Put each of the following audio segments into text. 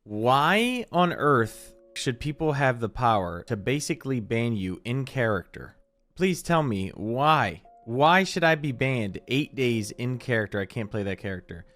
Why on earth should people have the power to basically ban you in character? Please tell me why. Why should I be banned 8 days in character? I can't play that character.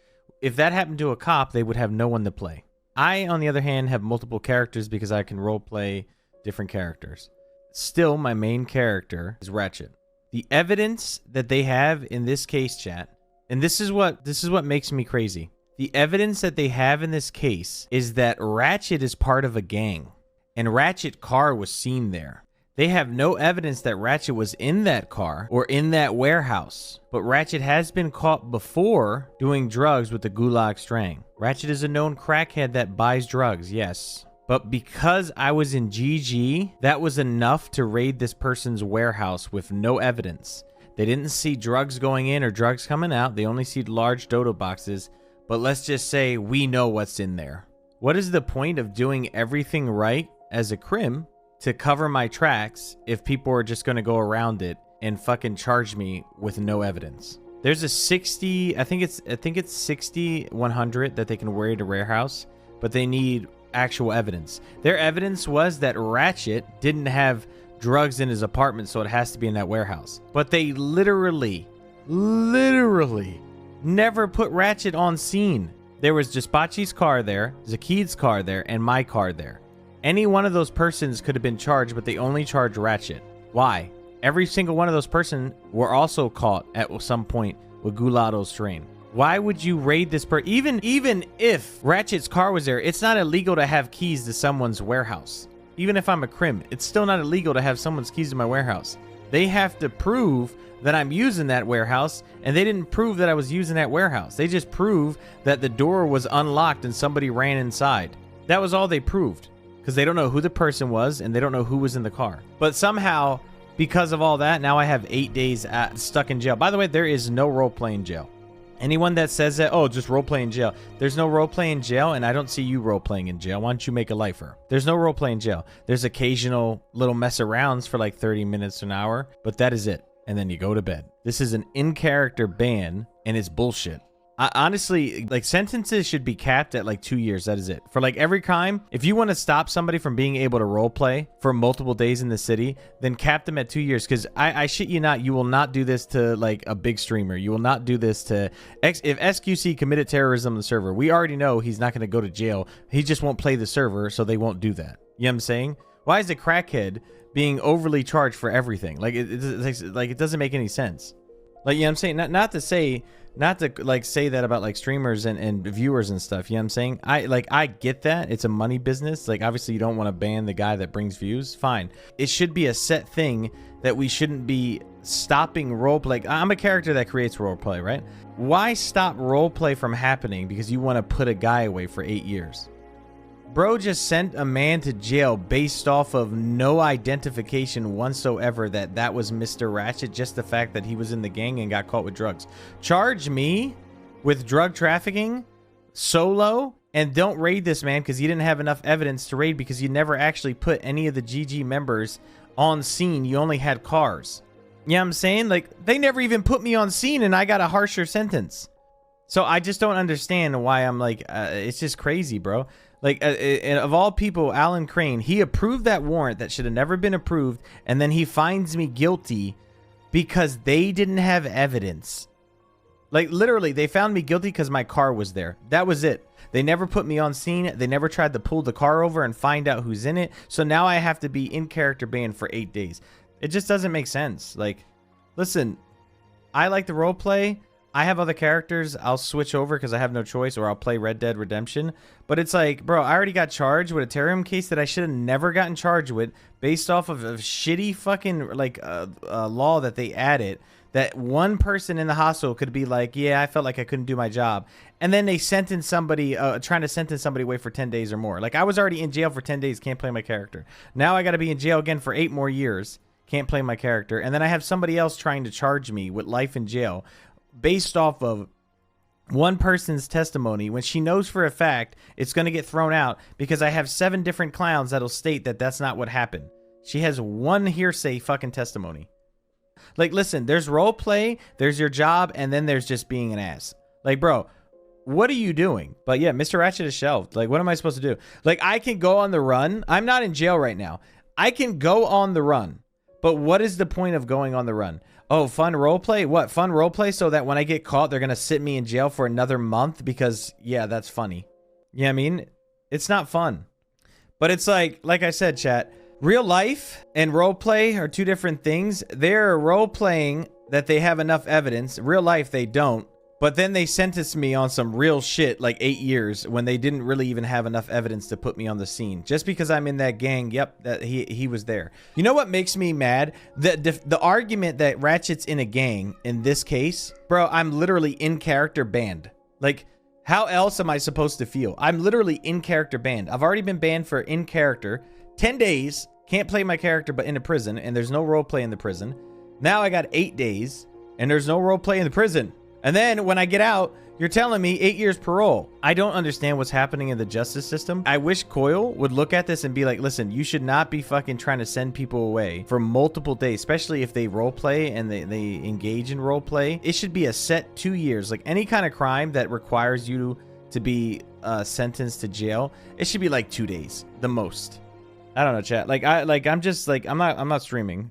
If that happened to a cop, they would have no one to play. I, on the other hand, have multiple characters because I can roleplay different characters. Still, my main character is Ratchet. The evidence that they have in this case, chat, and this is what makes me crazy. The evidence that they have in this case is that Ratchet is part of a gang, and Ratchet's car was seen there. They have no evidence that Ratchet was in that car or in that warehouse, but Ratchet has been caught before doing drugs with the Gulag Strang. Ratchet is a known crackhead that buys drugs, yes. But because I was in GG, that was enough to raid this person's warehouse with no evidence. They didn't see drugs going in or drugs coming out. They only see large dodo boxes. But let's just say we know what's in there. What is the point of doing everything right as a crim to cover my tracks if people are just going to go around it and fucking charge me with no evidence? There's a 60, I think it's 60, 100 that they can raid a warehouse, but they need actual evidence. Their evidence was that Ratchet didn't have drugs in his apartment, so it has to be in that warehouse. But they literally never put Ratchet on scene. There was Jaspachi's car there, Zakid's car there, and my car there. Any one of those persons could have been charged, but they only charged Ratchet. Why? Every single one of those persons were also caught at some point with Gulado's strain. Why would you raid this even if Ratchet's car was there, it's not illegal to have keys to someone's warehouse. Even if I'm a crim, it's still not illegal to have someone's keys to my warehouse. They have to prove that I'm using that warehouse, and they didn't prove that I was using that warehouse. They just proved that the door was unlocked and somebody ran inside. That was all they proved, because they don't know who the person was and they don't know who was in the car. But somehow, because of all that, now I have 8 days stuck in jail. By the way, there is no roleplay in jail. Anyone that says that, oh, just roleplay in jail. There's no roleplay in jail, and I don't see you roleplaying in jail. Why don't you make a lifer? There's no roleplay in jail. There's occasional little mess arounds for like 30 minutes to an hour, but that is it. And then you go to bed. This is an in-character ban, and it's bullshit. Honestly, like, sentences should be capped at like 2 years. That is it. For like every crime, if you want to stop somebody from being able to roleplay for multiple days in the city, then cap them at 2 years. Because I shit you not, you will not do this to like a big streamer. You will not do this to if SQC committed terrorism on the server. We already know he's not going to go to jail. He just won't play the server, so they won't do that. You know what I'm saying? Why is a crackhead being overly charged for everything? Like it doesn't make any sense. Like, you know what I'm saying? Not to like say that about like streamers and viewers and stuff. You know what I'm saying? I get that it's a money business. Like, obviously you don't want to ban the guy that brings views. Fine. It should be a set thing that we shouldn't be stopping roleplay. Like, I'm a character that creates roleplay, right? Why stop roleplay from happening because you want to put a guy away for 8 years? Bro just sent a man to jail based off of no identification whatsoever that was Mr. Ratchet, just the fact that he was in the gang and got caught with drugs. Charge me with drug trafficking solo, and don't raid this man because you didn't have enough evidence to raid because you never actually put any of the GG members on scene. You only had cars. You know what I'm saying? Like, they never even put me on scene and I got a harsher sentence. So I just don't understand why I'm like, it's just crazy, bro. Like, of all people, Alan Crane, he approved that warrant that should have never been approved, and then he finds me guilty because they didn't have evidence. Like, literally, they found me guilty because my car was there. That was it. They never put me on scene. They never tried to pull the car over and find out who's in it. So now I have to be in character banned for 8 days. It just doesn't make sense. Like, listen, I like the role play. I have other characters. I'll switch over because I have no choice, or I'll play Red Dead Redemption. But it's like, bro, I already got charged with a terrorism case that I should have never gotten charged with based off of a shitty fucking like law that they added, that one person in the hospital could be like, yeah, I felt like I couldn't do my job. And then they sentence somebody, trying to sentence somebody away for 10 days or more. Like, I was already in jail for 10 days, can't play my character. Now I got to be in jail again for 8 more years, can't play my character. And then I have somebody else trying to charge me with life in jail based off of one person's testimony when she knows for a fact it's going to get thrown out because I have 7 different clowns that'll state that that's not what happened. She has one hearsay fucking testimony. Like, listen, there's role play, there's your job, and then there's just being an ass. Like, bro, what are you doing? But yeah, Mr. Ratchet is shelved. Like, what am I supposed to do? Like, I can go on the run. I'm not in jail right now. I can go on the run. But what is the point of going on the run? Oh, fun roleplay? What, fun roleplay so that when I get caught, they're going to sit me in jail for another month? Because, yeah, that's funny. You know what I mean? It's not fun. But it's like I said, chat, real life and roleplay are two different things. They're role-playing that they have enough evidence. Real life, they don't. But then they sentenced me on some real shit like 8 years when they didn't really even have enough evidence to put me on the scene. Just because I'm in that gang, yep, that he was there. You know what makes me mad? The argument that Ratchet's in a gang in this case, bro, I'm literally in character banned. Like, how else am I supposed to feel? I'm literally in character banned. I've already been banned for in character. 10 days, can't play my character but in a prison, and there's no role play in the prison. Now I got 8 days, and there's no role play in the prison. And then when I get out, you're telling me 8 years parole. I don't understand what's happening in the justice system. I wish Coil would look at this and be like, listen, you should not be fucking trying to send people away for multiple days, especially if they role play and they engage in role play. It should be a set 2 years. Like any kind of crime that requires you to be sentenced to jail, it should be like 2 days, the most. I don't know, chat. I'm not streaming.